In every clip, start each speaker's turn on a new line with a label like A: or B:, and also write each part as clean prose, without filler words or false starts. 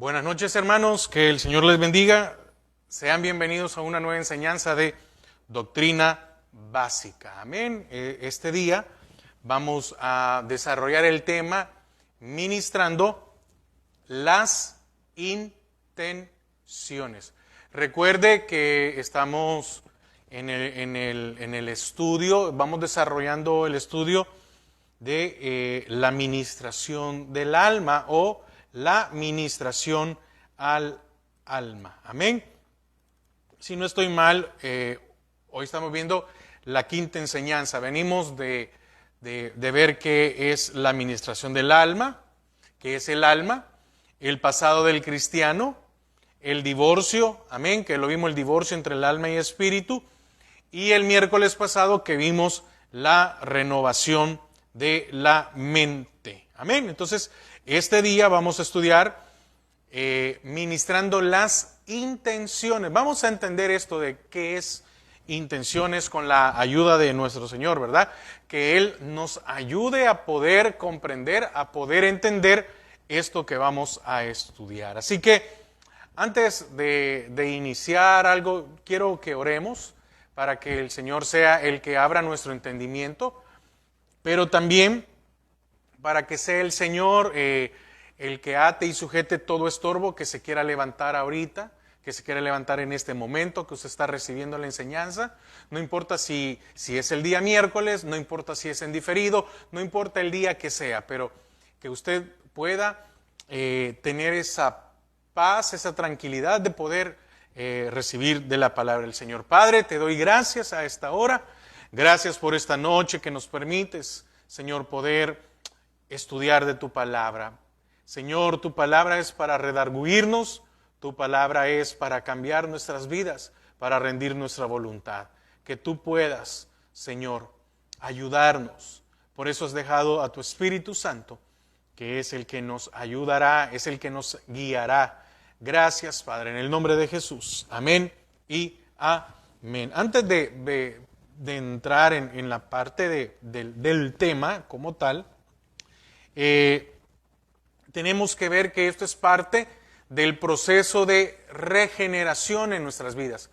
A: Buenas noches, hermanos, que el Señor les bendiga. Sean bienvenidos a una nueva enseñanza de doctrina básica. Amén. Este día vamos a desarrollar el tema ministrando las intenciones. Recuerde que estamos en el estudio, vamos desarrollando el estudio de la ministración del alma o la ministración al alma. Amén. Si no estoy mal, hoy estamos viendo la quinta enseñanza. Venimos de ver qué es la ministración del alma, qué es el alma, el pasado del cristiano, el divorcio, amén, que lo vimos, el divorcio entre el alma y espíritu, y el miércoles pasado que vimos la renovación de la mente. Amén. Entonces, este día vamos a estudiar ministrando las intenciones. Vamos a entender esto de qué es intenciones con la ayuda de nuestro Señor, ¿verdad? Que Él nos ayude a poder comprender, a poder entender esto que vamos a estudiar. Así que antes de iniciar algo, quiero que oremos para que el Señor sea el que abra nuestro entendimiento, pero también para que sea el Señor el que ate y sujete todo estorbo que se quiera levantar ahorita, que se quiera levantar en este momento que usted está recibiendo la enseñanza. No importa si es el día miércoles, no importa si es en diferido, no importa el día que sea, pero que usted pueda tener esa paz, esa tranquilidad de poder recibir de la palabra del Señor. Padre, te doy gracias a esta hora, gracias por esta noche que nos permites, Señor, poder estudiar de tu palabra. Señor, tu palabra es para redarguirnos, tu palabra es para cambiar nuestras vidas, para rendir nuestra voluntad. Que tú puedas, Señor, ayudarnos. Por eso has dejado a tu Espíritu Santo, que es el que nos ayudará, es el que nos guiará. Gracias, Padre, en el nombre de Jesús. Amén y amén. Antes de entrar en la parte del tema como tal, tenemos que ver que esto es parte del proceso de regeneración en nuestras vidas.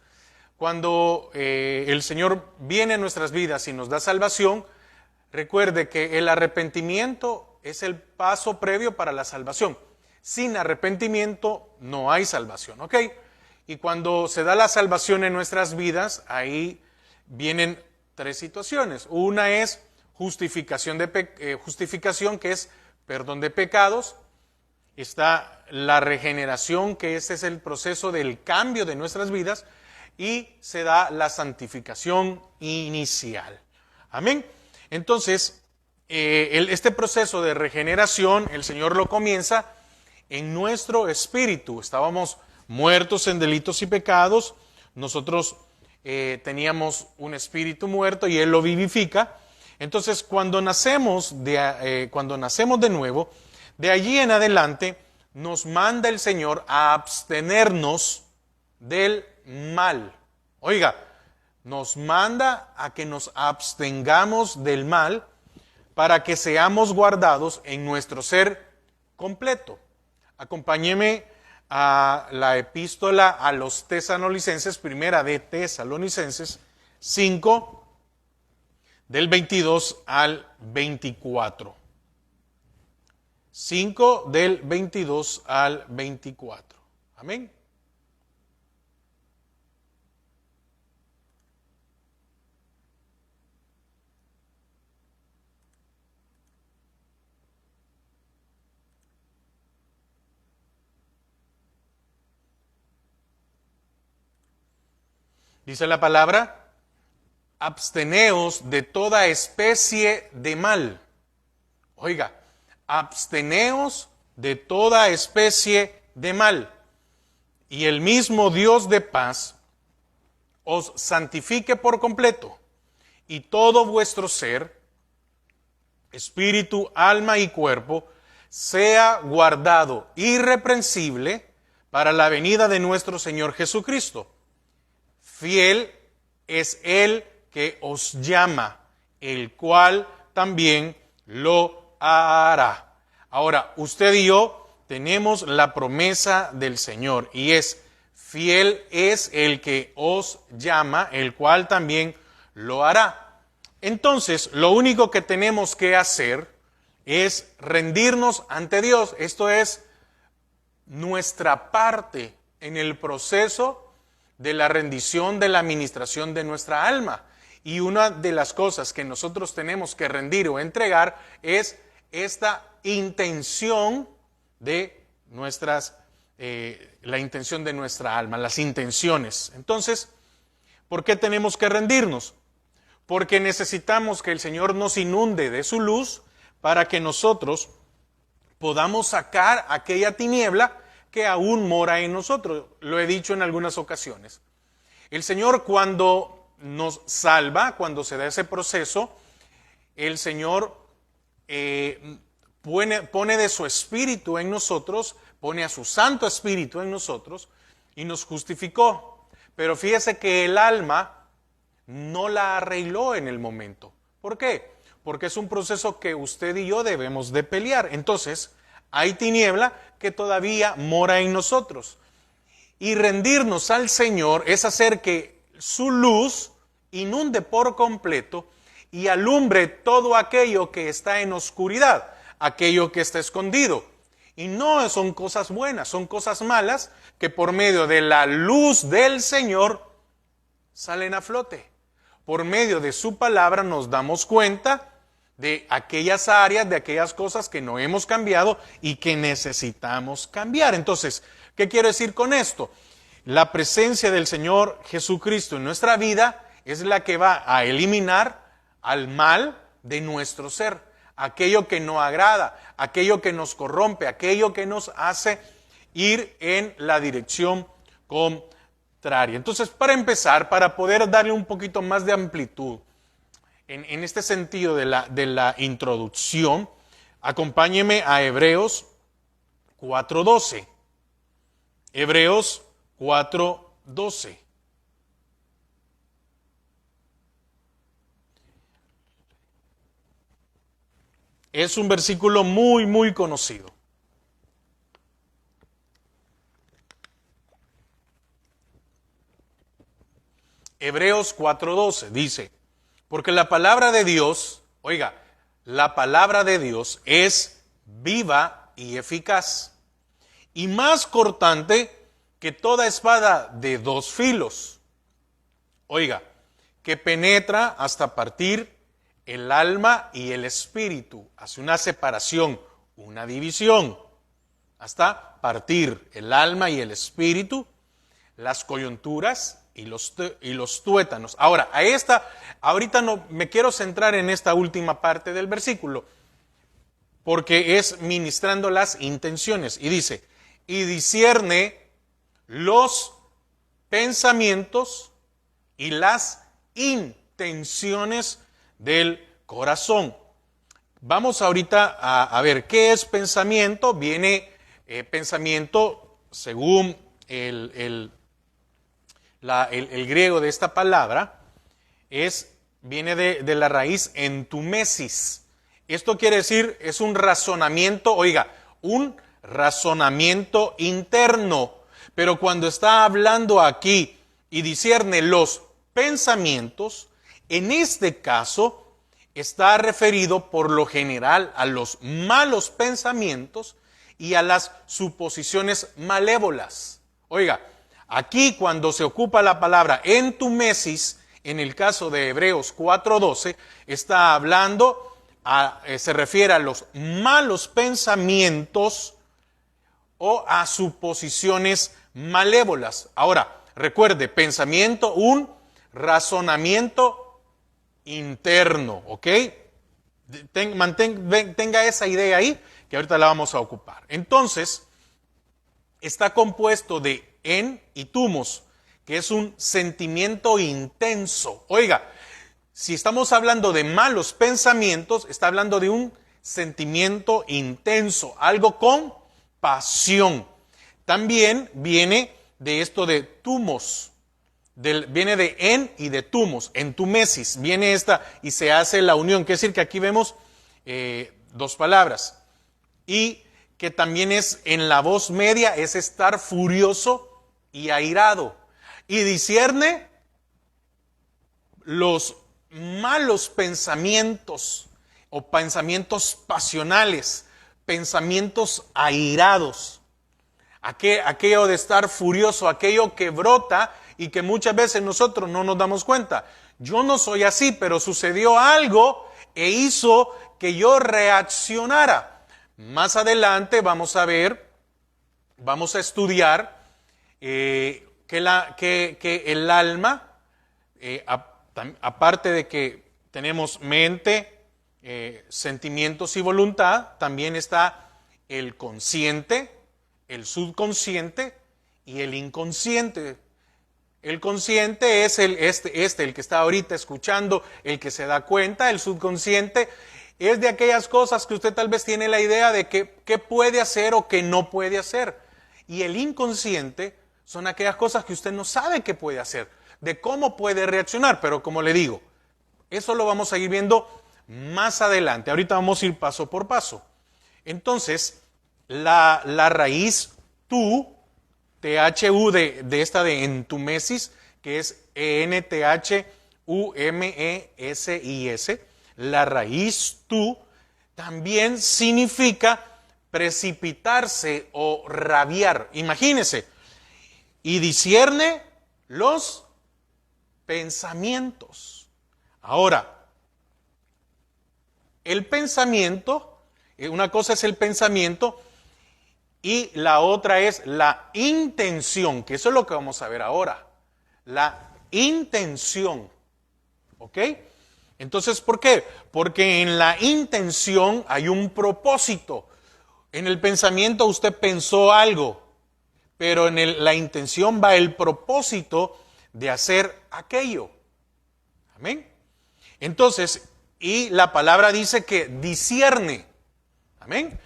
A: Cuando el Señor viene a nuestras vidas y nos da salvación, recuerde que el arrepentimiento es el paso previo para la salvación. Sin arrepentimiento no hay salvación, ¿ok? Y cuando se da la salvación en nuestras vidas, ahí vienen tres situaciones. Una es justificación, que es perdón de pecados. Está la regeneración, que ese es el proceso del cambio de nuestras vidas, y se da la santificación inicial. Amén. Entonces, este proceso de regeneración, el Señor lo comienza en nuestro espíritu. Estábamos muertos en delitos y pecados, nosotros teníamos un espíritu muerto y Él lo vivifica. Entonces, cuando nacemos de nuevo, de allí en adelante nos manda el Señor a abstenernos del mal. Oiga, nos manda a que nos abstengamos del mal para que seamos guardados en nuestro ser completo. Acompáñeme a la epístola a los Tesalonicenses, primera de Tesalonicenses 5, del 22 al 24. 5 del 22 al 24. Amén. Dice la palabra: absteneos de toda especie de mal. Oiga, absteneos de toda especie de mal, y el mismo Dios de paz os santifique por completo, y todo vuestro ser, espíritu, alma y cuerpo, sea guardado irreprensible para la venida de nuestro Señor Jesucristo. Fiel es Él que os llama, el cual también lo hará. Ahora, usted y yo tenemos la promesa del Señor y es: fiel es el que os llama, el cual también lo hará. Entonces, lo único que tenemos que hacer es rendirnos ante Dios. Esto es nuestra parte en el proceso de la rendición, de la administración de nuestra alma. Y una de las cosas que nosotros tenemos que rendir o entregar es esta intención de la intención de nuestra alma, las intenciones. Entonces, ¿por qué tenemos que rendirnos? Porque necesitamos que el Señor nos inunde de su luz para que nosotros podamos sacar aquella tiniebla que aún mora en nosotros. Lo he dicho en algunas ocasiones. El Señor, cuando nos salva, cuando se da ese proceso, el Señor pone de su Espíritu en nosotros, pone a su Santo Espíritu en nosotros y nos justificó. Pero fíjese que el alma no la arregló en el momento. ¿Por qué? Porque es un proceso que usted y yo debemos de pelear. Entonces, hay tiniebla que todavía mora en nosotros. Y rendirnos al Señor es hacer que su luz inunde por completo y alumbre todo aquello que está en oscuridad, aquello que está escondido. Y no son cosas buenas, son cosas malas que por medio de la luz del Señor salen a flote. Por medio de su palabra nos damos cuenta de aquellas áreas, de aquellas cosas que no hemos cambiado y que necesitamos cambiar. Entonces, ¿qué quiero decir con esto? La presencia del Señor Jesucristo en nuestra vida es la que va a eliminar al mal de nuestro ser, aquello que no agrada, aquello que nos corrompe, aquello que nos hace ir en la dirección contraria. Entonces, para empezar, para poder darle un poquito más de amplitud en este sentido de la introducción, acompáñeme a Hebreos 4:12. Hebreos 4:12. Es un versículo muy, muy conocido. Hebreos 4:12 dice: porque la palabra de Dios, oiga, la palabra de Dios es viva y eficaz, y más cortante que toda espada de dos filos. Oiga, que penetra hasta partir el alma y el espíritu, hace una separación, una división, hasta partir el alma y el espíritu, las coyunturas y los tuétanos. Ahora, ahorita no me quiero centrar en esta última parte del versículo, porque es ministrando las intenciones. Y dice, y discierne los pensamientos y las intenciones del corazón. Vamos ahorita a ver qué es pensamiento. Viene pensamiento, según el griego de esta palabra, viene de la raíz entumesis. Esto quiere decir, es un razonamiento, oiga, un razonamiento interno. Pero cuando está hablando aquí y discierne los pensamientos, en este caso está referido por lo general a los malos pensamientos y a las suposiciones malévolas. Oiga, aquí cuando se ocupa la palabra entumesis, en el caso de Hebreos 4:12, está hablando, se refiere a los malos pensamientos o a suposiciones malévolas. Ahora, recuerde, pensamiento, un razonamiento interno, ¿ok? Tenga esa idea ahí, que ahorita la vamos a ocupar. Entonces, está compuesto de en y tumos, que es un sentimiento intenso. Oiga, si estamos hablando de malos pensamientos, está hablando de un sentimiento intenso, algo con pasión. También viene de esto de tumos, viene de en y de tumos, entumesis, viene esta y se hace la unión, quiere decir que aquí vemos dos palabras. Y que también es en la voz media, es estar furioso y airado. Y discierne los malos pensamientos o pensamientos pasionales, pensamientos airados. Aquello de estar furioso, aquello que brota y que muchas veces nosotros no nos damos cuenta. Yo no soy así, pero sucedió algo e hizo que yo reaccionara. Más adelante vamos a ver, vamos a estudiar que el alma, aparte de que tenemos mente, sentimientos y voluntad, también está el consciente, el subconsciente y el inconsciente. El consciente es el que está ahorita escuchando, el que se da cuenta. El subconsciente es de aquellas cosas que usted tal vez tiene la idea de qué puede hacer o qué no puede hacer. Y el inconsciente son aquellas cosas que usted no sabe qué puede hacer, de cómo puede reaccionar. Pero como le digo, eso lo vamos a ir viendo más adelante. Ahorita vamos a ir paso por paso. Entonces, la raíz THU de esta de entumesis, que es ENTHUMESIS, la raíz THU también significa precipitarse o rabiar. Imagínese, y discierne los pensamientos. Ahora, el pensamiento, una cosa es el pensamiento y la otra es la intención, que eso es lo que vamos a ver ahora. La intención. ¿Ok? Entonces, ¿por qué? Porque en la intención hay un propósito. En el pensamiento usted pensó algo, pero en la intención va el propósito de hacer aquello. Amén. Entonces, y la palabra dice que discierne. Amén.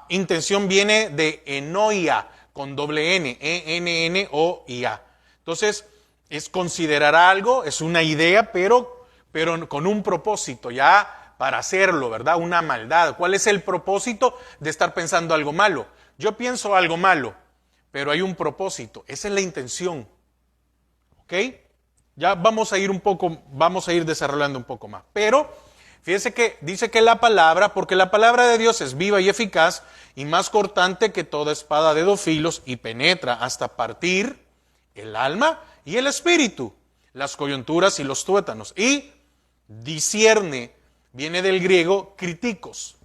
A: Intención viene de enoia, con doble N, E-N-N-O-I-A. Entonces, es considerar algo, es una idea, pero con un propósito, ya para hacerlo, ¿verdad? Una maldad. ¿Cuál es el propósito de estar pensando algo malo? Yo pienso algo malo, pero hay un propósito. Esa es la intención. ¿Ok? Ya vamos a ir desarrollando un poco más. Pero fíjese que dice que la palabra, porque la palabra de Dios es viva y eficaz y más cortante que toda espada de dos filos y penetra hasta partir el alma y el espíritu, las coyunturas y los tuétanos. Y discierne, viene del griego críticos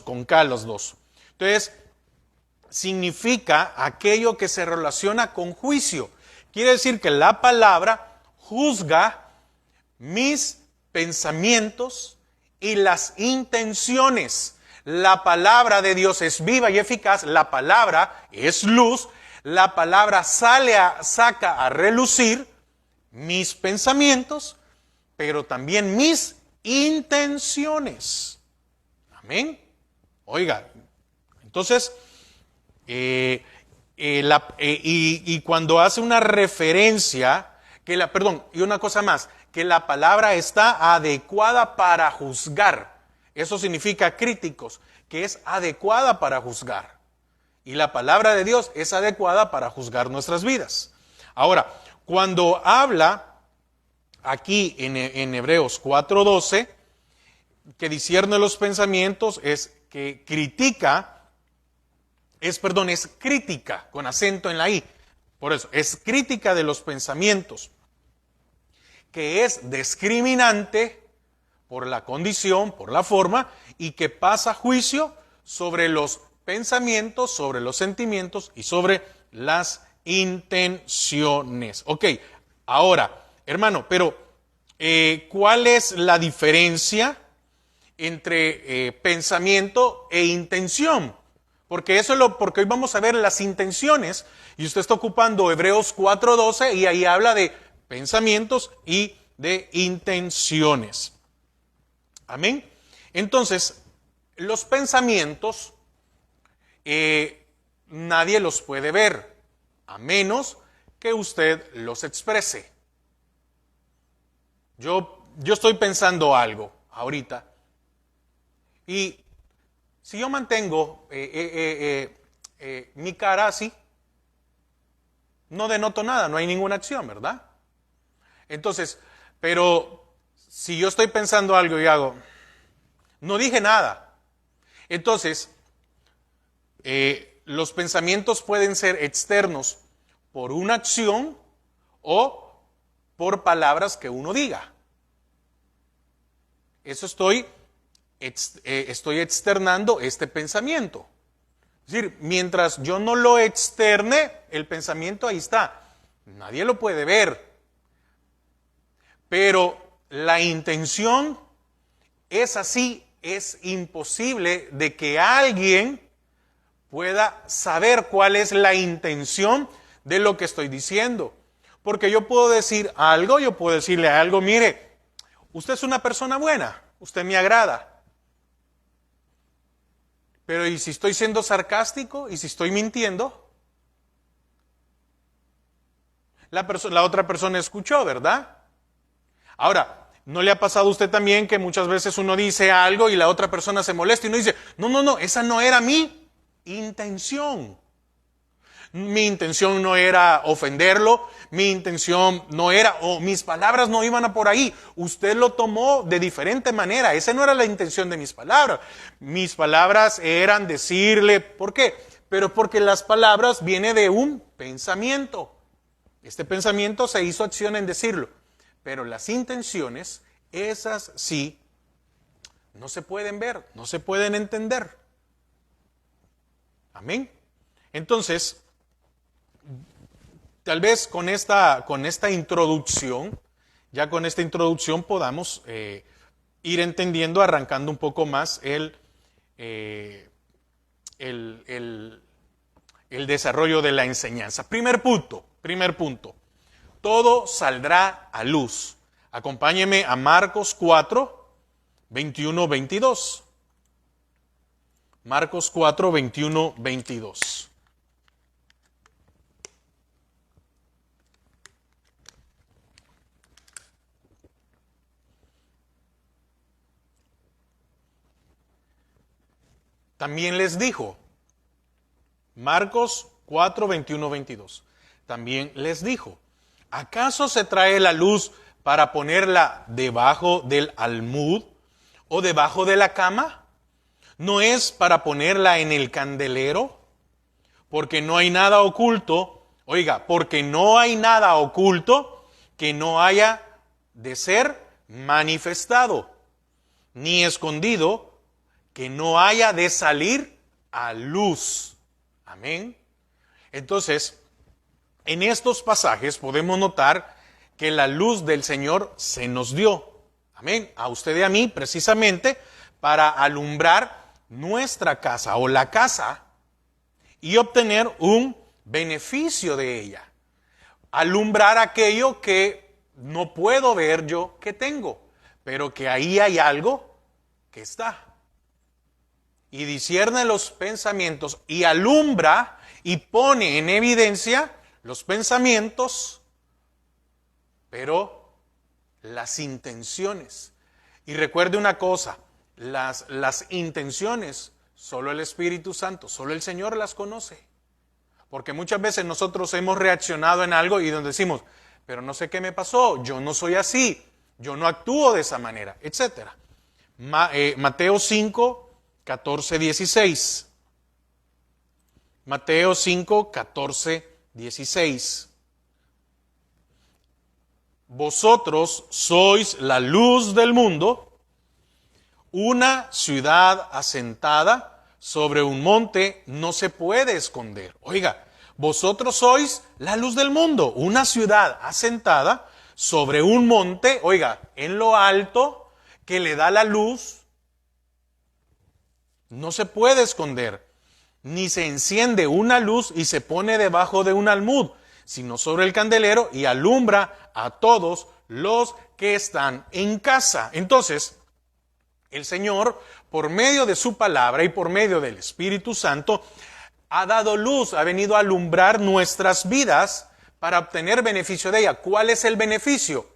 A: con K los dos. Entonces, significa aquello que se relaciona con juicio. Quiere decir que la palabra juzga mis pensamientos y las intenciones. La palabra de Dios es viva y eficaz, la palabra es luz, la palabra saca a relucir mis pensamientos, pero también mis intenciones. Amén. Oiga, entonces, y cuando hace una referencia, y una cosa más, que la palabra está adecuada para juzgar. Eso significa críticos, que es adecuada para juzgar. Y la palabra de Dios es adecuada para juzgar nuestras vidas. Ahora, cuando habla aquí en Hebreos 4:12, que discierne los pensamientos, es que es crítica, con acento en la I. Por eso, es crítica de los pensamientos, que es discriminante por la condición, por la forma, y que pasa juicio sobre los pensamientos, sobre los sentimientos y sobre las intenciones. Ok, ahora, hermano, pero ¿cuál es la diferencia entre pensamiento e intención? Porque porque hoy vamos a ver las intenciones, y usted está ocupando Hebreos 4:12 y ahí habla de pensamientos y de intenciones. Amén. Entonces, los pensamientos nadie los puede ver, a menos que usted los exprese. Yo estoy pensando algo ahorita, y si yo mantengo mi cara así, no denoto nada, no hay ninguna acción, ¿verdad? Entonces, pero si yo estoy pensando algo y hago, no dije nada. Entonces, los pensamientos pueden ser externos por una acción o por palabras que uno diga. Eso estoy externando este pensamiento. Es decir, mientras yo no lo externe, el pensamiento ahí está. Nadie lo puede ver. Pero la intención es así, es imposible de que alguien pueda saber cuál es la intención de lo que estoy diciendo. Porque yo puedo decir algo, yo puedo decirle algo, mire, usted es una persona buena, usted me agrada. Pero ¿y si estoy siendo sarcástico? ¿Y si estoy mintiendo? La otra persona escuchó, ¿verdad? Ahora, ¿no le ha pasado a usted también que muchas veces uno dice algo y la otra persona se molesta y uno dice, no, esa no era mi intención? Mi intención no era ofenderlo, mi intención no era, o mis palabras no iban a por ahí. Usted lo tomó de diferente manera. Esa no era la intención de mis palabras. Mis palabras eran decirle, ¿por qué? Pero porque las palabras vienen de un pensamiento. Este pensamiento se hizo acción en decirlo. Pero las intenciones, esas sí, no se pueden ver, no se pueden entender. Amén. Entonces, tal vez con esta introducción, ya con esta introducción podamos ir entendiendo, arrancando un poco más el desarrollo de la enseñanza. Primer punto. Todo saldrá a luz. Acompáñeme a Marcos 4, 21, 22. Marcos 4, 21, 22. También les dijo, Marcos 4, 21, 22. También les dijo, ¿acaso se trae la luz para ponerla debajo del almud o debajo de la cama? ¿No es para ponerla en el candelero? Porque no hay nada oculto, porque no hay nada oculto que no haya de ser manifestado, ni escondido que no haya de salir a luz. Amén. Entonces, en estos pasajes podemos notar que la luz del Señor se nos dio. Amén. A usted y a mí, precisamente, para alumbrar nuestra casa o la casa y obtener un beneficio de ella. Alumbrar aquello que no puedo ver yo que tengo, pero que ahí hay algo que está. Y discierne los pensamientos y alumbra y pone en evidencia los pensamientos, pero las intenciones. Y recuerde una cosa, las intenciones, solo el Espíritu Santo, solo el Señor las conoce. Porque muchas veces nosotros hemos reaccionado en algo y donde decimos, pero no sé qué me pasó, yo no soy así, yo no actúo de esa manera, etc. Mateo 5, 14, 16. Mateo 5, 14, 16. Vosotros sois la luz del mundo, una ciudad asentada sobre un monte no se puede esconder. Vosotros sois la luz del mundo, una ciudad asentada sobre un monte, en lo alto, que le da la luz. No se puede esconder, ni se enciende una luz y se pone debajo de un almud, sino sobre el candelero y alumbra a todos los que están en casa. Entonces, el Señor, por medio de su palabra y por medio del Espíritu Santo, ha dado luz, ha venido a alumbrar nuestras vidas para obtener beneficio de ella. ¿Cuál es el beneficio?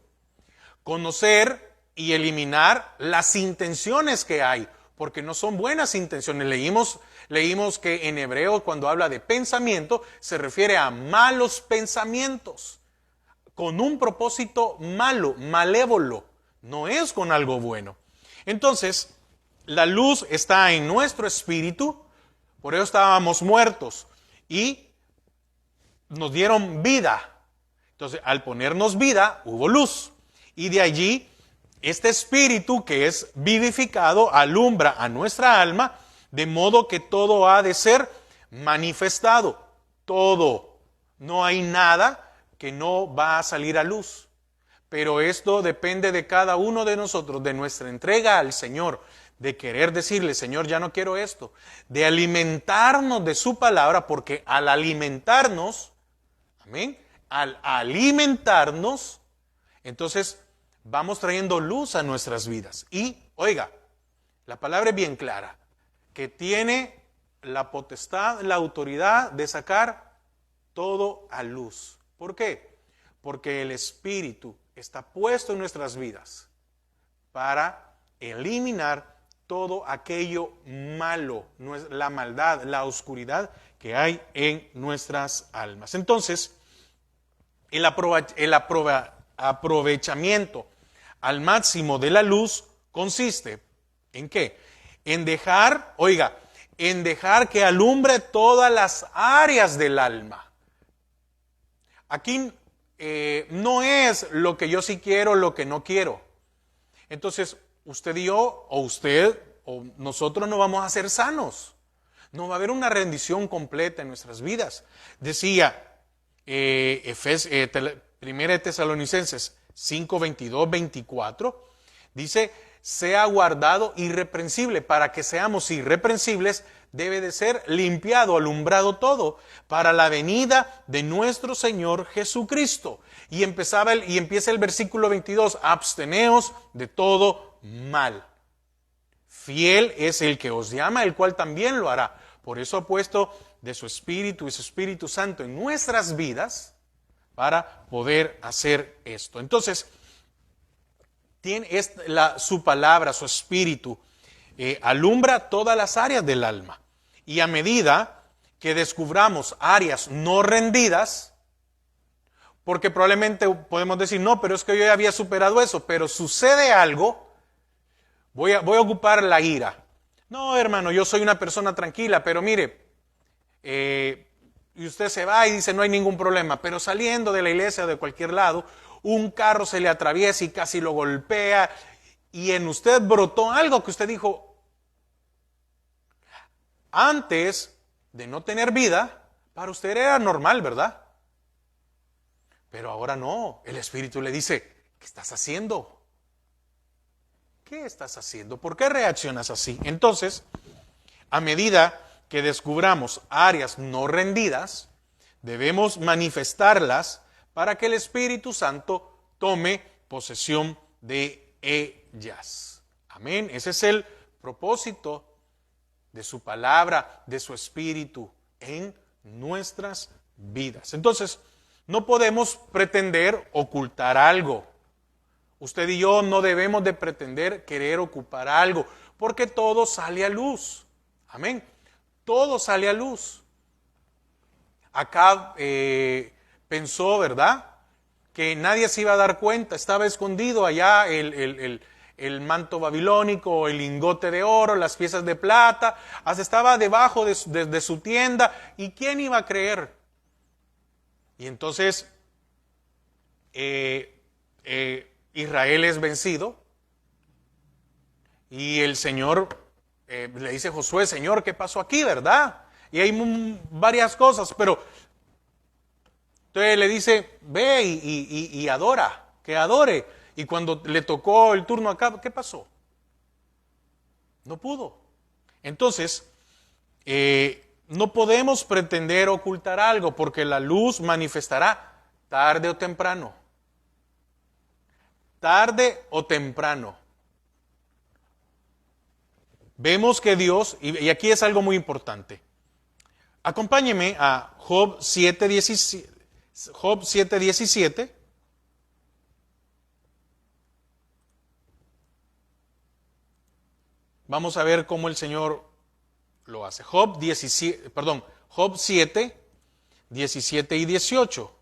A: Conocer y eliminar las intenciones que hay. porque no son buenas intenciones. Leímos que en hebreo cuando habla de pensamiento se refiere a malos pensamientos, con un propósito malo, malévolo, no es con algo bueno. Entonces, la luz está en nuestro espíritu, por eso estábamos muertos y nos dieron vida. Entonces, al ponernos vida, hubo luz. Y de allí, este espíritu que es vivificado alumbra a nuestra alma, de modo que todo ha de ser manifestado. Todo. No hay nada que no va a salir a luz. Pero esto depende de cada uno de nosotros, de nuestra entrega al Señor, de querer decirle, Señor, ya no quiero esto, de alimentarnos de su palabra, porque al alimentarnos, amén, al alimentarnos, entonces vamos trayendo luz a nuestras vidas. Y, oiga, la palabra es bien clara, que tiene la potestad, la autoridad de sacar todo a luz. ¿Por qué? Porque el Espíritu está puesto en nuestras vidas para eliminar todo aquello malo, la maldad, la oscuridad que hay en nuestras almas. Entonces, el aprovechamiento al máximo de la luz consiste ¿en qué? En dejar, oiga, en dejar que alumbre todas las áreas del alma. Aquí no es lo que yo sí quiero, lo que no quiero. Entonces, usted y yo, o usted, o nosotros no vamos a ser sanos. No va a haber una rendición completa en nuestras vidas. Decía 1 Tesalonicenses 5, 22, 24, dice, sea guardado irreprensible. Para que seamos irreprensibles, debe de ser limpiado, alumbrado todo, para la venida de nuestro Señor Jesucristo. Y empieza el versículo 22, absteneos de todo mal. Fiel es el que os llama, el cual también lo hará. Por eso ha puesto de su Espíritu y su Espíritu Santo en nuestras vidas para poder hacer esto. Entonces, su palabra, su Espíritu, alumbra todas las áreas del alma. Y a medida que descubramos áreas no rendidas, porque probablemente podemos decir, no, pero es que yo ya había superado eso, pero sucede algo, voy a ocupar la ira. No, hermano, yo soy una persona tranquila, pero mire, y usted se va y dice, no hay ningún problema, pero saliendo de la iglesia o de cualquier lado, un carro se le atraviesa y casi lo golpea, y en usted brotó algo que usted dijo, antes de no tener vida, para usted era normal, ¿verdad? Pero ahora no, el Espíritu le dice, ¿qué estás haciendo? ¿Qué estás haciendo? ¿Por qué reaccionas así? Entonces, a medida que descubramos áreas no rendidas, debemos manifestarlas para que el Espíritu Santo tome posesión de ellas. Amén. Ese es el propósito de su palabra, de su Espíritu en nuestras vidas. Entonces, no podemos pretender ocultar algo. Usted y yo no debemos de pretender querer ocupar algo, porque todo sale a luz. Amén. Todo sale a luz. Acab pensó, ¿verdad?, que nadie se iba a dar cuenta. Estaba escondido allá el manto babilónico, el lingote de oro, las piezas de plata. Hasta estaba debajo de su tienda. ¿Y quién iba a creer? Y entonces Israel es vencido. Y el Señor le dice a Josué, Señor, ¿qué pasó aquí, verdad? Y hay varias cosas, pero entonces le dice, ve y adora, que adore. Y cuando le tocó el turno acá, ¿qué pasó? No pudo. Entonces, no podemos pretender ocultar algo, porque la luz manifestará tarde o temprano. Tarde o temprano. Vemos que Dios, y aquí es algo muy importante. Acompáñeme a Job 7:17. Job 7:17. Vamos a ver cómo el Señor lo hace. Job 7, 17 y 18.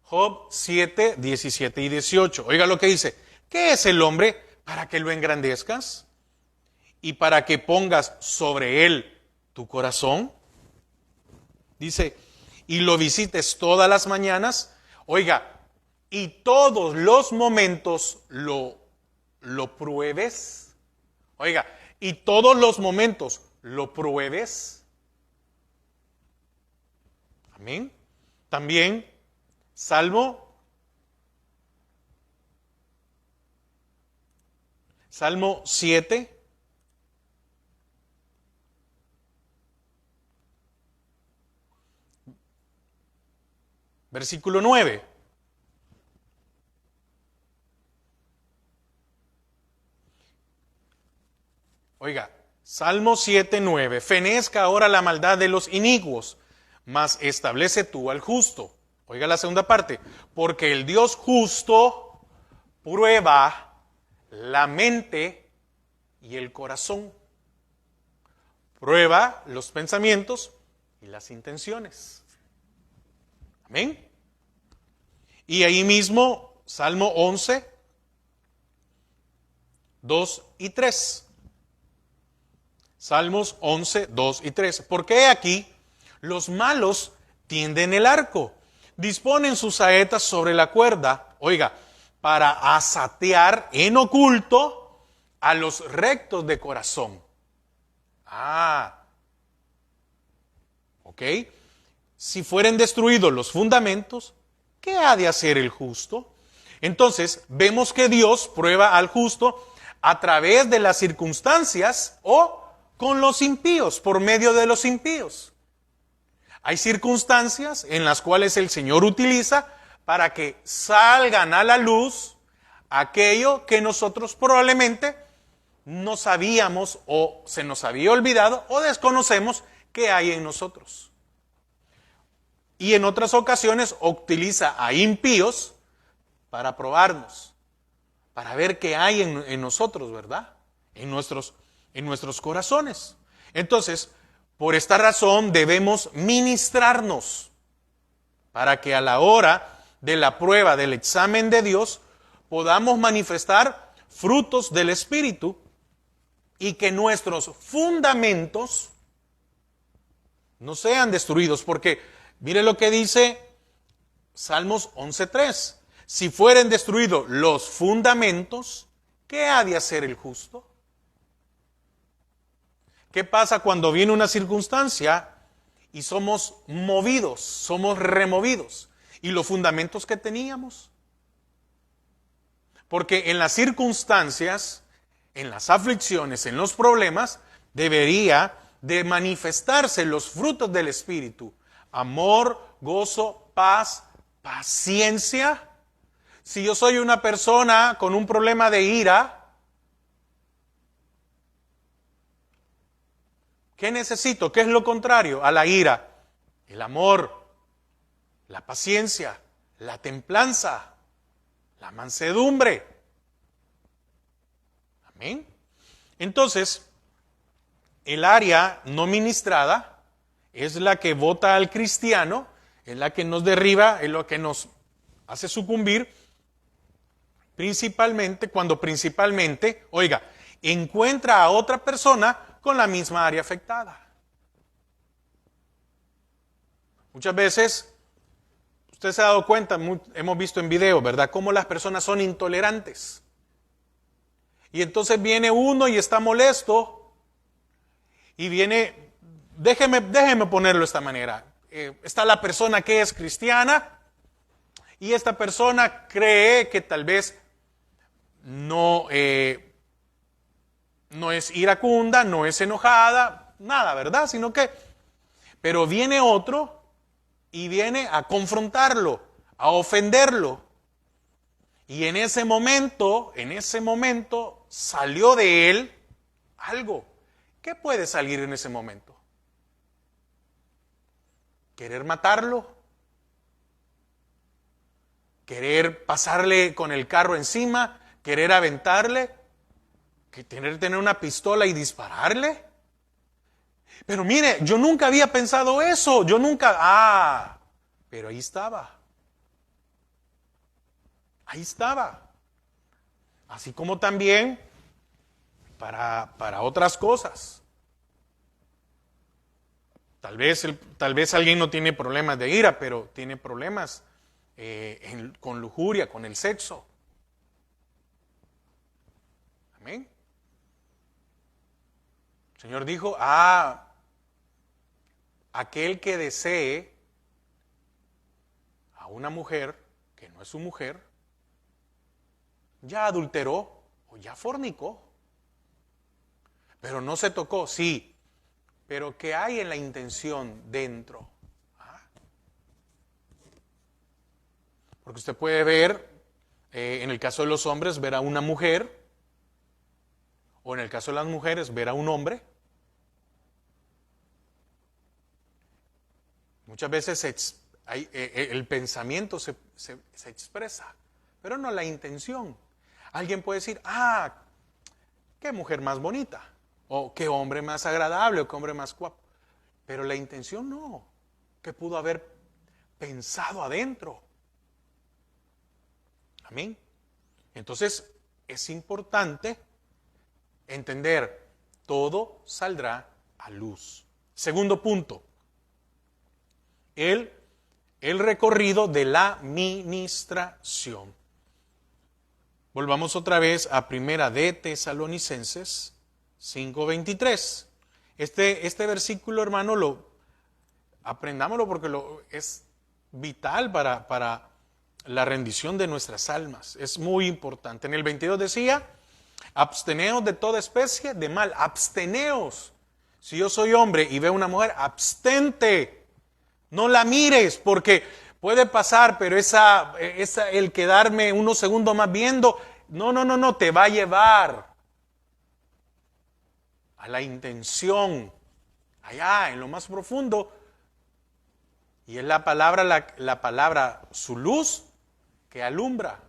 A: Job 7, 17 y 18. Oiga lo que dice. ¿Qué es el hombre para que lo engrandezcas y para que pongas sobre él tu corazón? Dice, y lo visites todas las mañanas. Oiga, y todos los momentos lo pruebes. Oiga, y todos los momentos lo pruebes. Amén. También, Salmo 7. Versículo 9. Oiga, Salmo 7, 9. Fenezca ahora la maldad de los inicuos, mas establece tú al justo. Oiga la segunda parte. Porque el Dios justo prueba la mente y el corazón. Prueba los pensamientos y las intenciones. Amén. Y ahí mismo, Salmo 11, 2 y 3. Salmos 11, 2 y 3. Porque aquí los malos tienden el arco, disponen sus saetas sobre la cuerda, oiga, para asatear en oculto a los rectos de corazón. Ok. Si fueren destruidos los fundamentos, ¿qué ha de hacer el justo? Entonces, vemos que Dios prueba al justo a través de las circunstancias o con los impíos, por medio de los impíos. Hay circunstancias en las cuales el Señor utiliza para que salgan a la luz aquello que nosotros probablemente no sabíamos o se nos había olvidado o desconocemos que hay en nosotros. Y en otras ocasiones utiliza a impíos para probarnos, para ver qué hay en nosotros, ¿verdad? En nuestros corazones. Entonces, por esta razón debemos ministrarnos para que a la hora de la prueba del examen de Dios podamos manifestar frutos del Espíritu y que nuestros fundamentos no sean destruidos, porque mire lo que dice Salmos 11:3. Si fueren destruidos los fundamentos, ¿qué ha de hacer el justo? ¿Qué pasa cuando viene una circunstancia y somos movidos, somos removidos? ¿Y los fundamentos que teníamos? Porque en las circunstancias, en las aflicciones, en los problemas, debería de manifestarse los frutos del Espíritu. Amor, gozo, paz, paciencia. Si yo soy una persona con un problema de ira, ¿qué necesito? ¿Qué es lo contrario a la ira? El amor, la paciencia, la templanza, la mansedumbre. Amén. Entonces, el área no ministrada es la que bota al cristiano, es la que nos derriba, es lo que nos hace sucumbir, principalmente, oiga, encuentra a otra persona con la misma área afectada. Muchas veces, usted se ha dado cuenta, hemos visto en video, ¿verdad?, cómo las personas son intolerantes. Y entonces viene uno y está molesto, y viene, déjeme ponerlo de esta manera, está la persona que es cristiana, y esta persona cree que tal vez no es iracunda, no es enojada, nada, ¿verdad? Pero viene otro y viene a confrontarlo, a ofenderlo. Y en ese momento salió de él algo. ¿Qué puede salir en ese momento? ¿Querer matarlo? querer pasarle con el carro encima, querer aventarle, que tener una pistola y dispararle. Pero mire, yo nunca había pensado eso, pero ahí estaba. Ahí estaba. Así como también para otras cosas. Tal vez alguien no tiene problemas de ira, pero tiene problemas con lujuria, con el sexo. Amén. El Señor dijo, aquel que desee a una mujer que no es su mujer, ya adulteró o ya fornicó. Pero no se tocó, sí. Pero ¿qué hay en la intención dentro? Porque usted puede ver, en el caso de los hombres, ver a una mujer, o en el caso de las mujeres, ver a un hombre. Muchas veces el pensamiento se expresa, pero no la intención. Alguien puede decir, qué mujer más bonita, o qué hombre más agradable, o qué hombre más guapo. Pero la intención no, que pudo haber pensado adentro. Amén. Entonces, es importante entender, todo saldrá a luz. Segundo punto, el recorrido de la ministración. Volvamos otra vez a Primera de Tesalonicenses 5:23. Este versículo, hermano, aprendámoslo porque es vital para la rendición de nuestras almas. Es muy importante. En el 22 decía, absteneos de toda especie de mal. Absteneos. Si yo soy hombre y veo una mujer, abstente. No la mires, porque puede pasar, pero el quedarme unos segundos más viendo, no, te va a llevar a la intención, allá en lo más profundo. Y es la palabra, su luz que alumbra.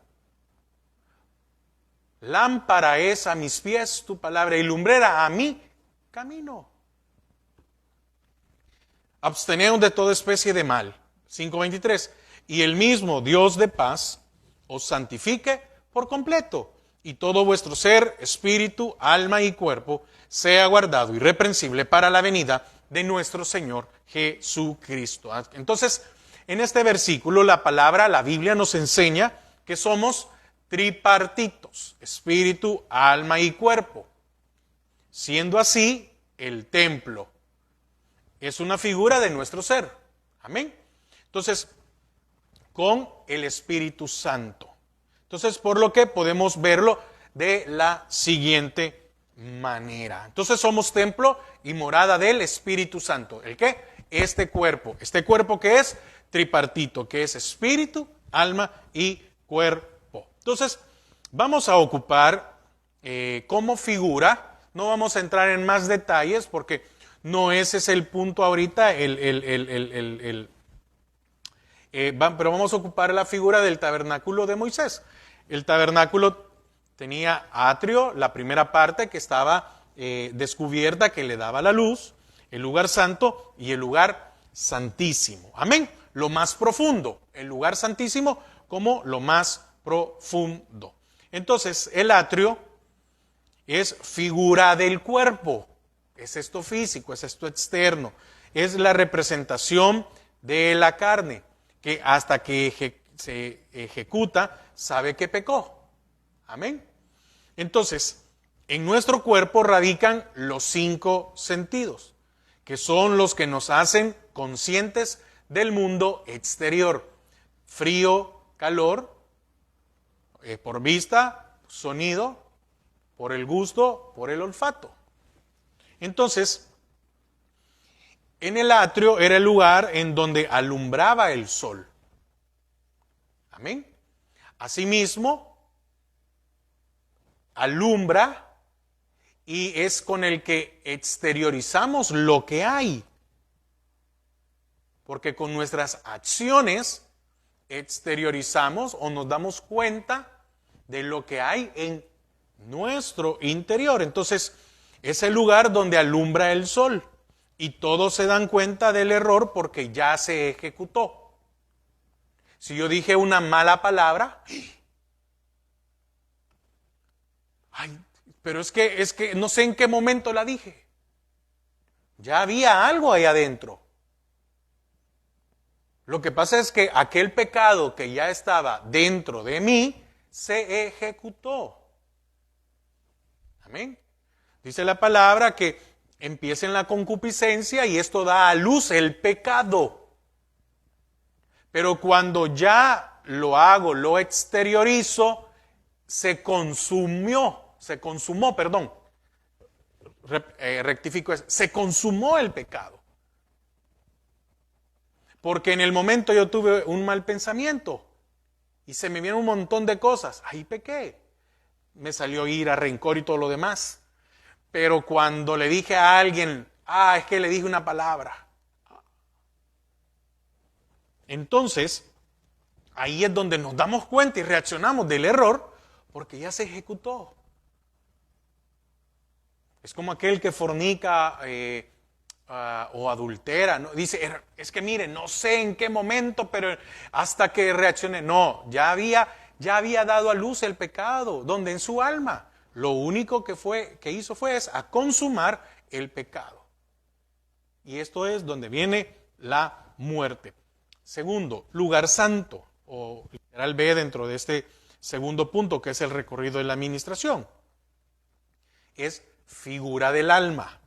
A: Lámpara es a mis pies tu palabra y lumbrera a mi camino. Absteneos de toda especie de mal. 5:23. Y el mismo Dios de paz os santifique por completo, y todo vuestro ser, espíritu, alma y cuerpo sea guardado irreprensible para la venida de nuestro Señor Jesucristo. Entonces, en este versículo, la Biblia nos enseña que somos tripartitos, espíritu, alma y cuerpo. Siendo así, el templo es una figura de nuestro ser. Amén. Entonces, con el Espíritu Santo. Entonces, por lo que podemos verlo de la siguiente manera. Entonces, somos templo y morada del Espíritu Santo. ¿El qué? Este cuerpo que es tripartito, que es espíritu, alma y cuerpo. Entonces, vamos a ocupar como figura, no vamos a entrar en más detalles porque no ese es el punto ahorita, pero vamos a ocupar la figura del tabernáculo de Moisés. El tabernáculo tenía atrio, la primera parte que estaba descubierta, que le daba la luz, el lugar santo y el lugar santísimo. Amén. Lo más profundo, el lugar santísimo como lo más profundo. Entonces, el atrio es figura del cuerpo. Es esto físico, es esto externo. Es la representación de la carne, que hasta que se ejecuta, sabe que pecó. Amén. Entonces, en nuestro cuerpo radican los 5 sentidos, que son los que nos hacen conscientes del mundo exterior. Frío, calor, por vista, sonido, por el gusto, por el olfato. Entonces, en el atrio era el lugar en donde alumbraba el sol. Amén. Asimismo, alumbra y es con el que exteriorizamos lo que hay. Porque con nuestras acciones exteriorizamos o nos damos cuenta de lo que hay en nuestro interior. Entonces, es el lugar donde alumbra el sol y todos se dan cuenta del error porque ya se ejecutó. Si yo dije una mala palabra, ay, pero es que no sé en qué momento la dije. Ya había algo ahí adentro. Lo que pasa es que aquel pecado que ya estaba dentro de mí se ejecutó. Amén. Dice la palabra que empieza en la concupiscencia y esto da a luz el pecado. Pero cuando ya lo hago, lo exteriorizo, se consumó, se consumó el pecado. Porque en el momento yo tuve un mal pensamiento y se me vieron un montón de cosas. Ahí pequé. Me salió ira, rencor y todo lo demás. Pero cuando le dije a alguien, es que le dije una palabra. Entonces, ahí es donde nos damos cuenta y reaccionamos del error porque ya se ejecutó. Es como aquel que fornica o adultera, ¿no? Dice, es que mire, no sé en qué momento, pero hasta que reaccione. No, ya había dado a luz el pecado, donde en su alma. Lo único que hizo fue a consumar el pecado. Y esto es donde viene la muerte. Segundo, lugar santo, o literal B dentro de este segundo punto, que es el recorrido de la administración. Es figura del alma.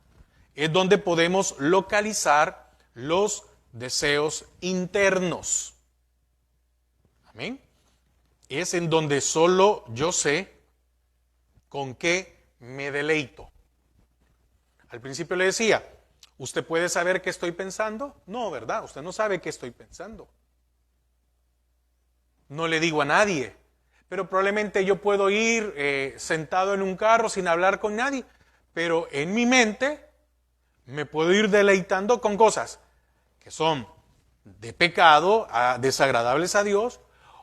A: Es donde podemos localizar los deseos internos. Amén. Es en donde solo yo sé con qué me deleito. Al principio le decía, ¿usted puede saber qué estoy pensando? No, ¿verdad? Usted no sabe qué estoy pensando. No le digo a nadie, pero probablemente yo puedo ir sentado en un carro sin hablar con nadie, pero en mi mente me puedo ir deleitando con cosas que son de pecado, desagradables a Dios,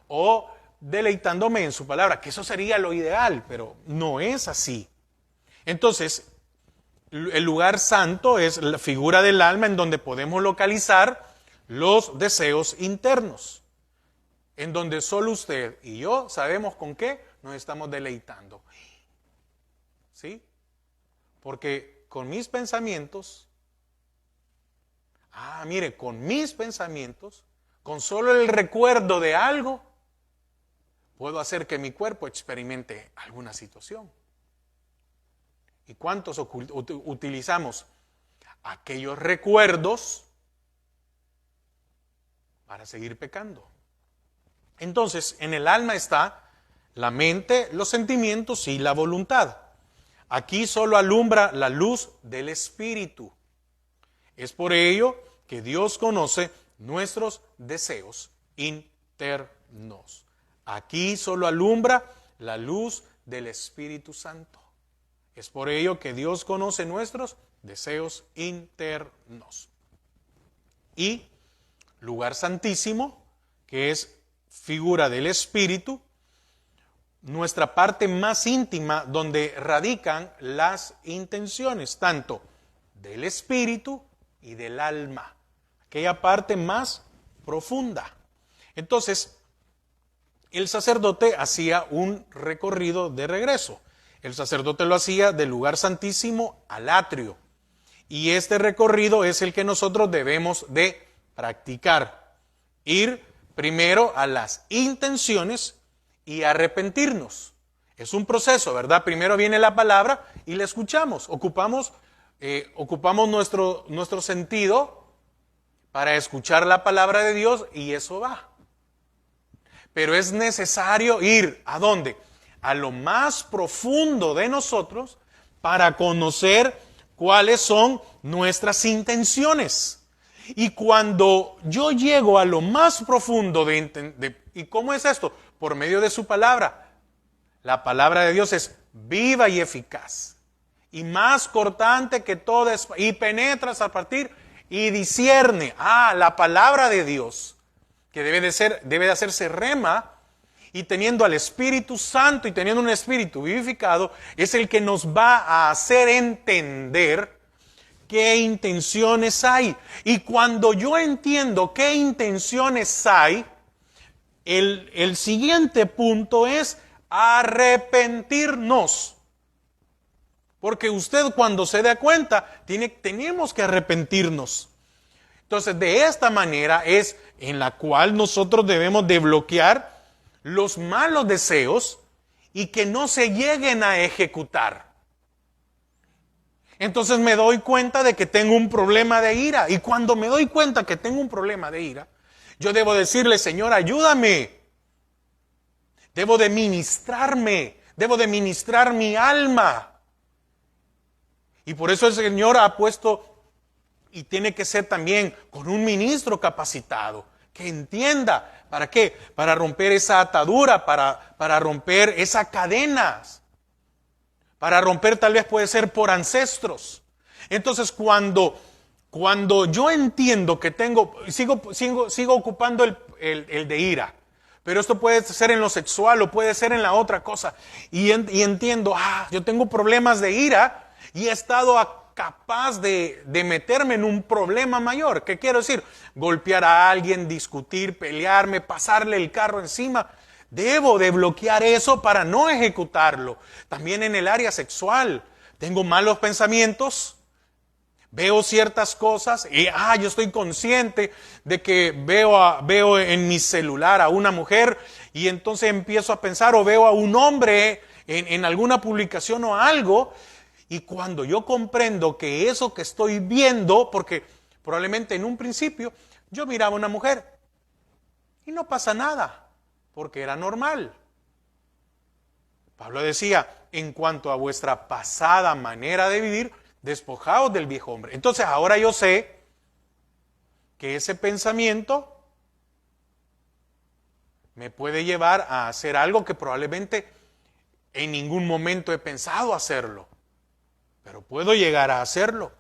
A: o deleitándome en su palabra, que eso sería lo ideal, pero no es así. Entonces, el lugar santo es la figura del alma en donde podemos localizar los deseos internos, en donde solo usted y yo sabemos con qué nos estamos deleitando. ¿Sí? Porque con mis pensamientos, mire, con mis pensamientos, con solo el recuerdo de algo, puedo hacer que mi cuerpo experimente alguna situación. ¿Y cuántos utilizamos aquellos recuerdos para seguir pecando? Entonces, en el alma está la mente, los sentimientos y la voluntad. Aquí solo alumbra la luz del Espíritu. Es por ello que Dios conoce nuestros deseos internos. Aquí solo alumbra la luz del Espíritu Santo. Es por ello que Dios conoce nuestros deseos internos. Y lugar santísimo, que es figura del Espíritu, nuestra parte más íntima donde radican las intenciones, tanto del Espíritu y del alma, aquella parte más profunda. Entonces, el sacerdote hacía un recorrido de regreso. El sacerdote lo hacía del lugar santísimo al atrio. Y este recorrido es el que nosotros debemos de practicar. Ir primero a las intenciones y arrepentirnos. Es un proceso, ¿verdad? Primero viene la palabra y la escuchamos. Ocupamos nuestro sentido para escuchar la palabra de Dios y eso va. Pero es necesario ir, ¿a dónde? A lo más profundo de nosotros para conocer cuáles son nuestras intenciones. Y cuando yo llego a lo más profundo ¿y cómo es esto? Por medio de su palabra. La palabra de Dios es viva y eficaz. Y más cortante que toda y penetra hasta partir y discierne. La palabra de Dios, que debe de hacerse rema, y teniendo al Espíritu Santo y teniendo un Espíritu vivificado, es el que nos va a hacer entender qué intenciones hay. Y cuando yo entiendo qué intenciones hay, el siguiente punto es arrepentirnos. Porque usted cuando se da cuenta, tenemos que arrepentirnos. Entonces, de esta manera es en la cual nosotros debemos de bloquear los malos deseos y que no se lleguen a ejecutar. Entonces me doy cuenta de que tengo un problema de ira. Y cuando me doy cuenta que tengo un problema de ira, yo debo decirle, Señor, ayúdame. Debo de ministrarme. Debo de ministrar mi alma. Y por eso el Señor ha puesto, y tiene que ser también con un ministro capacitado, que entienda. ¿Para qué? Para romper esa atadura, para romper esas cadenas. Para romper tal vez puede ser por ancestros. Entonces cuando yo entiendo que sigo ocupando el de ira, pero esto puede ser en lo sexual o puede ser en la otra cosa, y entiendo, yo tengo problemas de ira y he estado capaz de meterme en un problema mayor. ¿Qué quiero decir? Golpear a alguien, discutir, pelearme, pasarle el carro encima. Debo de bloquear eso para no ejecutarlo. También en el área sexual. Tengo malos pensamientos, veo ciertas cosas y yo estoy consciente de que veo en mi celular a una mujer y entonces empiezo a pensar, o veo a un hombre en alguna publicación o algo. Y cuando yo comprendo que eso que estoy viendo, porque probablemente en un principio yo miraba a una mujer y no pasa nada, porque era normal. Pablo decía, en cuanto a vuestra pasada manera de vivir, despojaos del viejo hombre. Entonces ahora yo sé que ese pensamiento me puede llevar a hacer algo que probablemente en ningún momento he pensado hacerlo. Pero puedo llegar a hacerlo.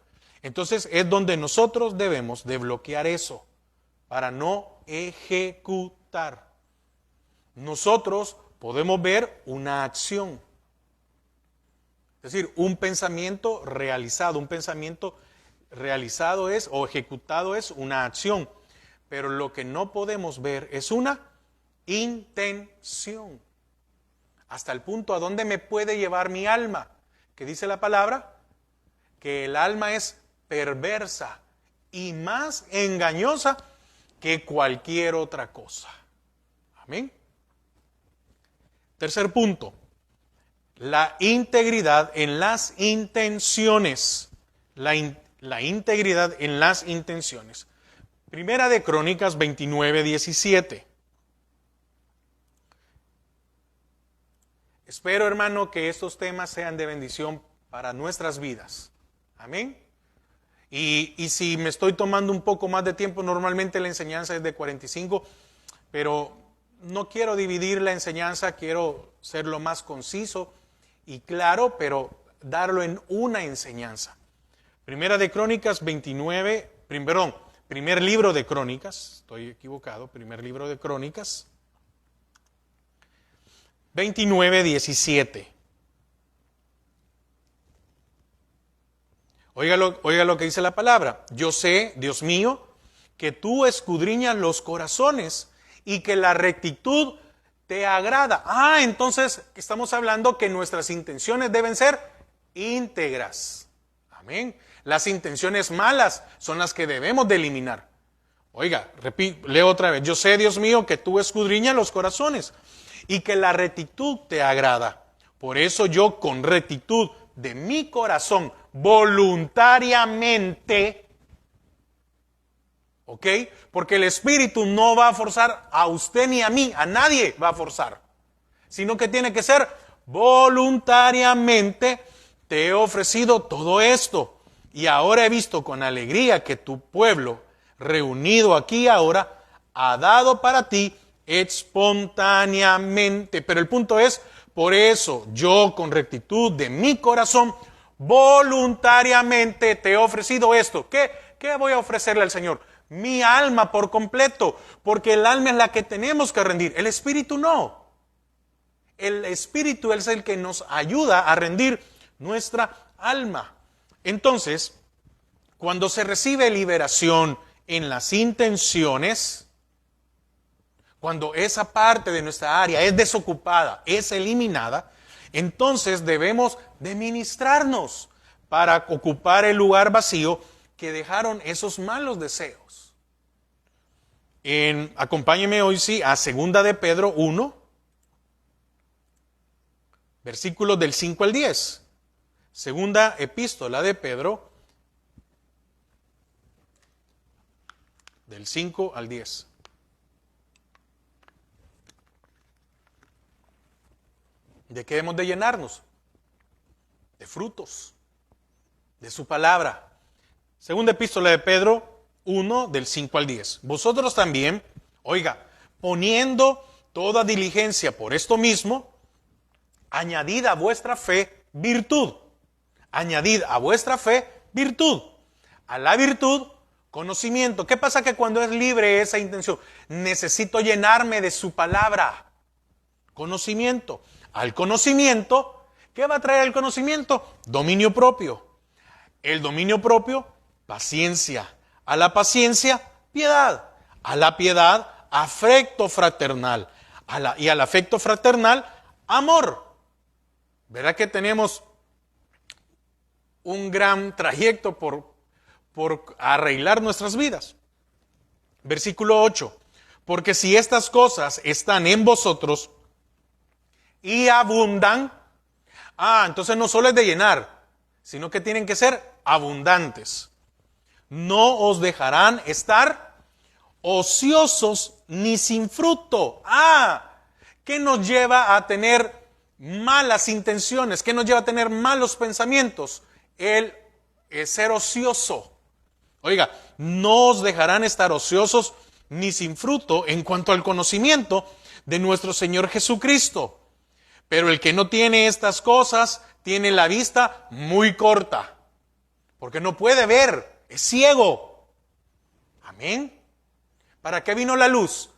A: Entonces es donde nosotros debemos de bloquear eso para no ejecutar. Nosotros podemos ver una acción. Es decir, un pensamiento realizado. Un pensamiento realizado es o ejecutado es una acción. Pero lo que no podemos ver es una intención. Hasta el punto a dónde me puede llevar mi alma. ¿Qué dice la palabra? Que el alma es perversa y más engañosa que cualquier otra cosa. Amén. Tercer punto, la integridad en las intenciones. La integridad en las intenciones. Primera de Crónicas 29:17. Espero, hermano, que estos temas sean de bendición para nuestras vidas. Amén. Y si me estoy tomando un poco más de tiempo, normalmente la enseñanza es de 45, pero no quiero dividir la enseñanza, quiero ser lo más conciso y claro, pero darlo en una enseñanza. Primera de Crónicas 29, primer libro de Crónicas, estoy equivocado, primer libro de Crónicas, 29:17. Oiga lo que dice la palabra. Yo sé, Dios mío, que tú escudriñas los corazones y que la rectitud te agrada. Entonces estamos hablando que nuestras intenciones deben ser íntegras. Amén. Las intenciones malas son las que debemos de eliminar. Oiga, leo otra vez. Yo sé, Dios mío, que tú escudriñas los corazones y que la rectitud te agrada. Por eso yo con rectitud de mi corazón, voluntariamente, ¿ok? Porque el Espíritu no va a forzar a usted ni a mí, a nadie va a forzar, sino que tiene que ser voluntariamente. Te he ofrecido todo esto y ahora he visto con alegría que tu pueblo, reunido aquí ahora, ha dado para ti espontáneamente. Pero el punto es, por eso yo con rectitud de mi corazón, voluntariamente te he ofrecido esto. ¿Qué voy a ofrecerle al Señor? mi alma por completo, porque el alma es la que tenemos que rendir, el espíritu no. El espíritu es el que nos ayuda a rendir nuestra alma. Entonces, cuando se recibe liberación en las intenciones, cuando esa parte de nuestra área es desocupada, es eliminada, entonces debemos de ministrarnos para ocupar el lugar vacío que dejaron esos malos deseos. Acompáñeme hoy sí a 2 de Pedro 1, versículos del 5 al 10. Segunda epístola de Pedro, del 5 al 10. ¿De qué hemos de llenarnos? De frutos, de su palabra. Segunda epístola de Pedro 1, del 5 al 10. Vosotros también, oiga, poniendo toda diligencia por esto mismo, añadid a vuestra fe virtud. Añadid a vuestra fe virtud. A la virtud, conocimiento. ¿Qué pasa que cuando es libre esa intención? Necesito llenarme de su palabra. Conocimiento. Al conocimiento, ¿qué va a traer el conocimiento? Dominio propio. El dominio propio, paciencia. A la paciencia, piedad. A la piedad, afecto fraternal. Y al afecto fraternal, amor. ¿Verdad que tenemos un gran trayecto por arreglar nuestras vidas? Versículo 8. Porque si estas cosas están en vosotros y abundan, entonces no solo es de llenar, sino que tienen que ser abundantes. No os dejarán estar ociosos ni sin fruto. ¿Qué nos lleva a tener malas intenciones? ¿Qué nos lleva a tener malos pensamientos? El ser ocioso. Oiga, no os dejarán estar ociosos ni sin fruto en cuanto al conocimiento de nuestro Señor Jesucristo. Pero el que no tiene estas cosas tiene la vista muy corta, porque no puede ver, es ciego. Amén. ¿Para qué vino la luz?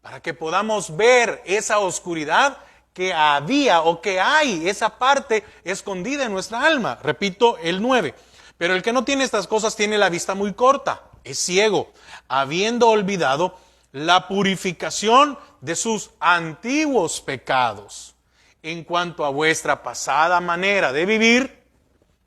A: Para que podamos ver esa oscuridad que había o que hay, esa parte escondida en nuestra alma. Repito, el 9. Pero el que no tiene estas cosas tiene la vista muy corta, es ciego, habiendo olvidado la purificación de sus antiguos pecados. En cuanto a vuestra pasada manera de vivir,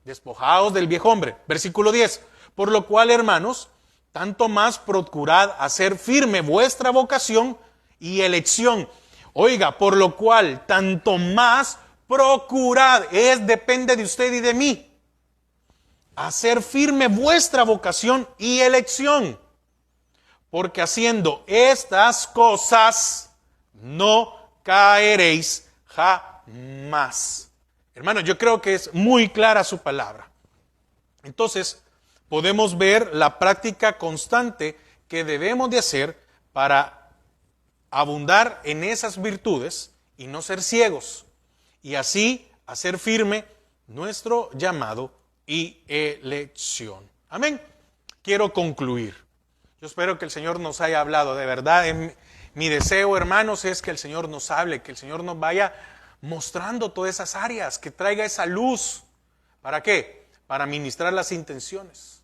A: despojaos del viejo hombre. Versículo 10. Por lo cual, hermanos, tanto más procurad hacer firme vuestra vocación y elección. Oiga, por lo cual, tanto más procurad, depende de usted y de mí, hacer firme vuestra vocación y elección. Porque haciendo estas cosas, no caeréis jamás. Hermanos, yo creo que es muy clara su palabra. Entonces, podemos ver la práctica constante que debemos de hacer para abundar en esas virtudes y no ser ciegos, y así hacer firme nuestro llamado y elección. Amén. Quiero concluir. Yo espero que el Señor nos haya hablado. De verdad, mi deseo, hermanos, es que el Señor nos hable, que el Señor nos vaya mostrando todas esas áreas, que traiga esa luz. ¿Para qué? Para ministrar las intenciones.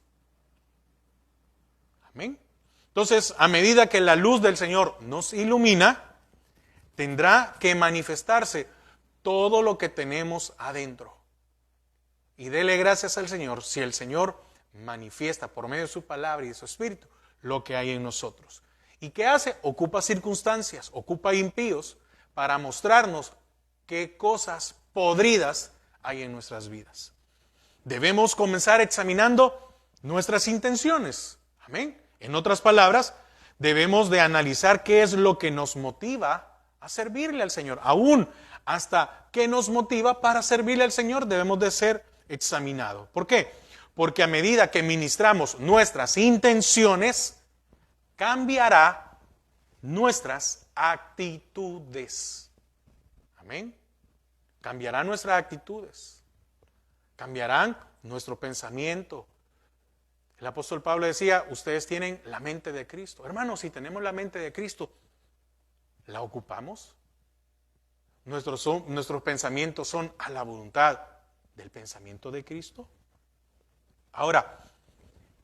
A: Amén. Entonces, a medida que la luz del Señor nos ilumina, tendrá que manifestarse todo lo que tenemos adentro. Y dele gracias al Señor si el Señor manifiesta por medio de su palabra y de su espíritu lo que hay en nosotros. ¿Y qué hace? Ocupa circunstancias, ocupa impíos para mostrarnos qué cosas podridas hay en nuestras vidas. Debemos comenzar examinando nuestras intenciones. Amén. En otras palabras, debemos de analizar qué es lo que nos motiva a servirle al Señor. Aún hasta qué nos motiva para servirle al Señor debemos de ser examinados. ¿Por qué? Porque a medida que ministramos nuestras intenciones, cambiará nuestras actitudes. Amén. Cambiarán nuestras actitudes. Cambiarán nuestro pensamiento. El apóstol Pablo decía, ustedes tienen la mente de Cristo. Hermanos, si tenemos la mente de Cristo, ¿la ocupamos? Nuestros pensamientos son a la voluntad del pensamiento de Cristo. Ahora,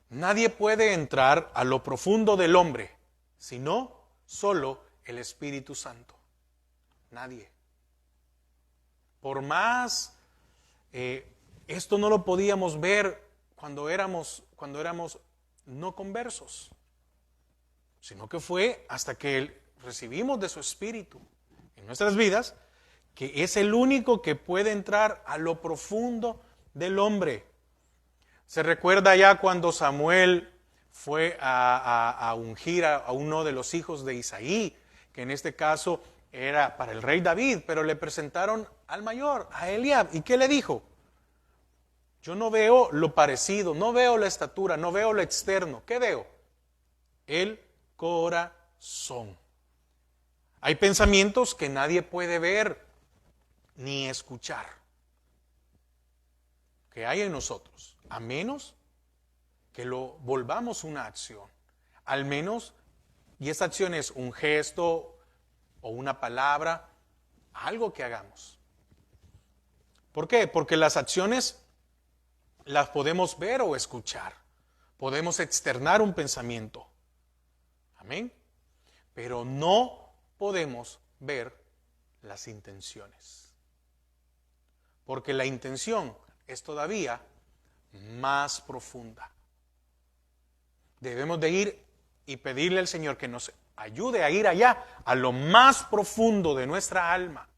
A: nadie puede entrar a lo profundo del hombre, sino solo el Espíritu Santo. Nadie. Por más, esto no lo podíamos ver cuando éramos no conversos, sino que fue hasta que recibimos de su Espíritu en nuestras vidas, que es el único que puede entrar a lo profundo del hombre. Se recuerda ya cuando Samuel fue a ungir a uno de los hijos de Isaí, que en este caso era para el rey David, pero le presentaron al mayor, a Eliab. ¿Y qué le dijo? Yo no veo lo parecido, no veo la estatura, no veo lo externo. ¿Qué veo? El corazón. Hay pensamientos que nadie puede ver ni escuchar, que hay en nosotros, a menos que lo volvamos una acción. Al menos, y esa acción es un gesto o una palabra, algo que hagamos. ¿Por qué? Porque las acciones las podemos ver o escuchar. Podemos externar un pensamiento. Amén. Pero no podemos ver las intenciones. Porque la intención es todavía más profunda. Debemos de ir y pedirle al Señor que nos ayude a ir allá, a lo más profundo de nuestra alma.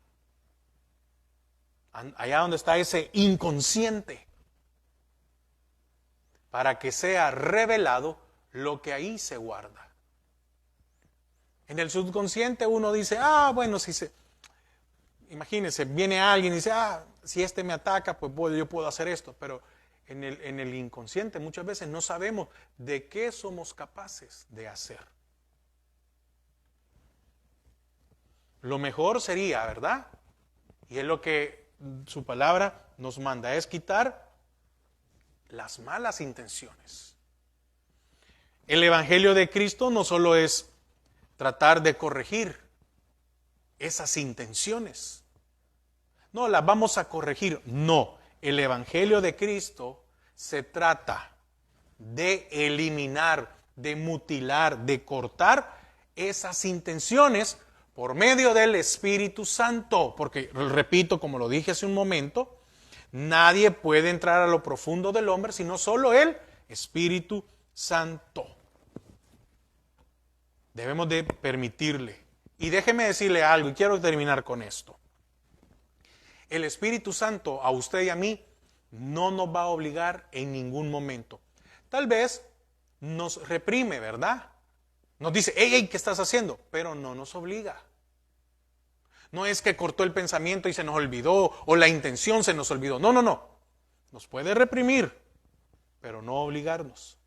A: Allá donde está ese inconsciente. Para que sea revelado lo que ahí se guarda. En el subconsciente uno dice, bueno, imagínense, viene alguien y dice, si este me ataca, pues yo puedo hacer esto. Pero en el inconsciente muchas veces no sabemos de qué somos capaces de hacer. Lo mejor sería, ¿verdad? Y es lo que su palabra nos manda, es quitar las malas intenciones. El Evangelio de Cristo no solo es tratar de corregir esas intenciones. No, las vamos a corregir. No, el Evangelio de Cristo se trata de eliminar, de mutilar, de cortar esas intenciones por medio del Espíritu Santo. Porque, repito, como lo dije hace un momento, nadie puede entrar a lo profundo del hombre sino solo el Espíritu Santo. Debemos de permitirle. Y déjeme decirle algo, y quiero terminar con esto. El Espíritu Santo a usted y a mí no nos va a obligar en ningún momento. Tal vez nos reprime, ¿verdad? Nos dice, hey, ¿qué estás haciendo? Pero no nos obliga. No es que cortó el pensamiento y se nos olvidó, o la intención se nos olvidó. No. Nos puede reprimir, pero no obligarnos.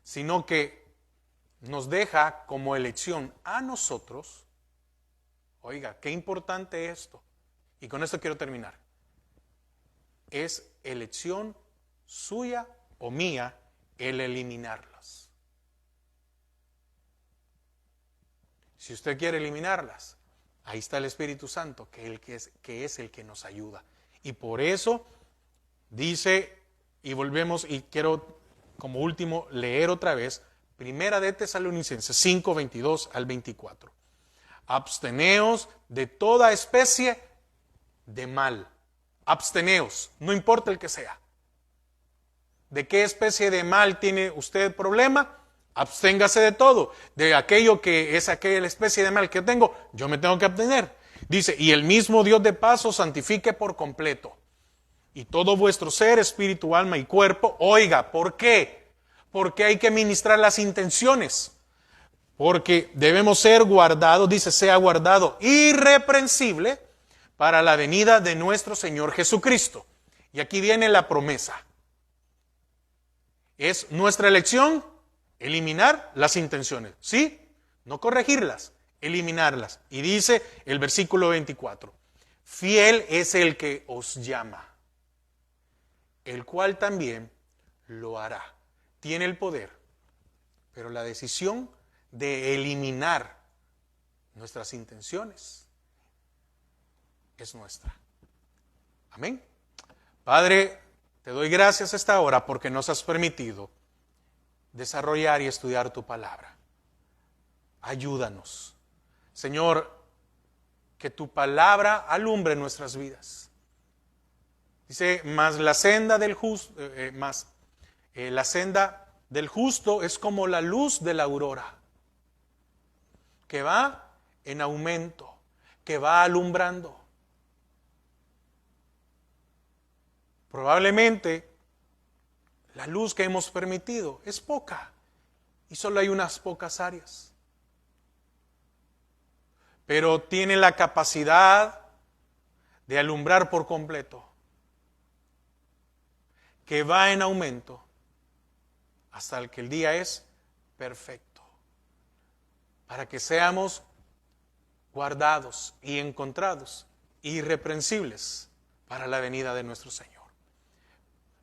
A: Sino que nos deja como elección a nosotros. Oiga, qué importante esto. Y con esto quiero terminar. Es elección suya o mía el eliminarlas. Si usted quiere eliminarlas, ahí está el Espíritu Santo, que es el que nos ayuda. Y por eso dice, y volvemos, y quiero como último leer otra vez, Primera de Tesalonicenses 5, 22 al 24. Absteneos de toda especie de mal. Absteneos, no importa el que sea. ¿De qué especie de mal tiene usted problema? Absténgase de todo. De aquello que es aquella especie de mal que tengo, yo me tengo que abstener. Dice, y el mismo Dios de paz os santifique por completo. Y todo vuestro ser, espíritu, alma y cuerpo. Oiga, ¿por qué? Porque hay que ministrar las intenciones. Porque debemos ser guardados, dice, sea guardado irreprensible para la venida de nuestro Señor Jesucristo. Y aquí viene la promesa. Es nuestra elección eliminar las intenciones, ¿sí? No corregirlas, eliminarlas. Y dice el versículo 24, fiel es el que os llama, el cual también lo hará. tiene el poder, pero la decisión de eliminar nuestras intenciones es nuestra. Amén. Padre, te doy gracias a esta hora porque nos has permitido desarrollar y estudiar tu palabra. Ayúdanos. Señor, que tu palabra alumbre nuestras vidas. Dice, la senda del justo es como la luz de la aurora, que va en aumento, que va alumbrando. Probablemente la luz que hemos permitido es poca y solo hay unas pocas áreas. Pero tiene la capacidad de alumbrar por completo, que va en aumento hasta el que el día es perfecto, para que seamos guardados y encontrados irreprensibles para la venida de nuestro Señor.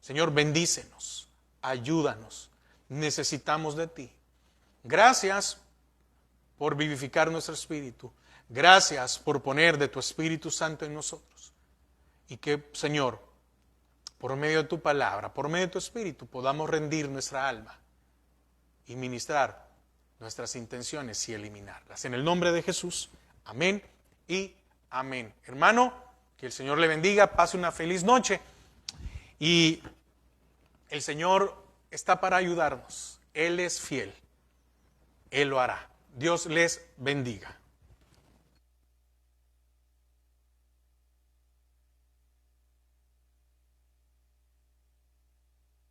A: Señor, bendícenos, ayúdanos, necesitamos de ti. Gracias por vivificar nuestro espíritu. Gracias por poner de tu Espíritu Santo en nosotros. Y que, Señor, por medio de tu palabra, por medio de tu Espíritu, podamos rendir nuestra alma y ministrar nuestras intenciones y eliminarlas. En el nombre de Jesús, amén y amén. Hermano, que el Señor le bendiga, pase una feliz noche y el Señor está para ayudarnos. Él es fiel, Él lo hará. Dios les bendiga.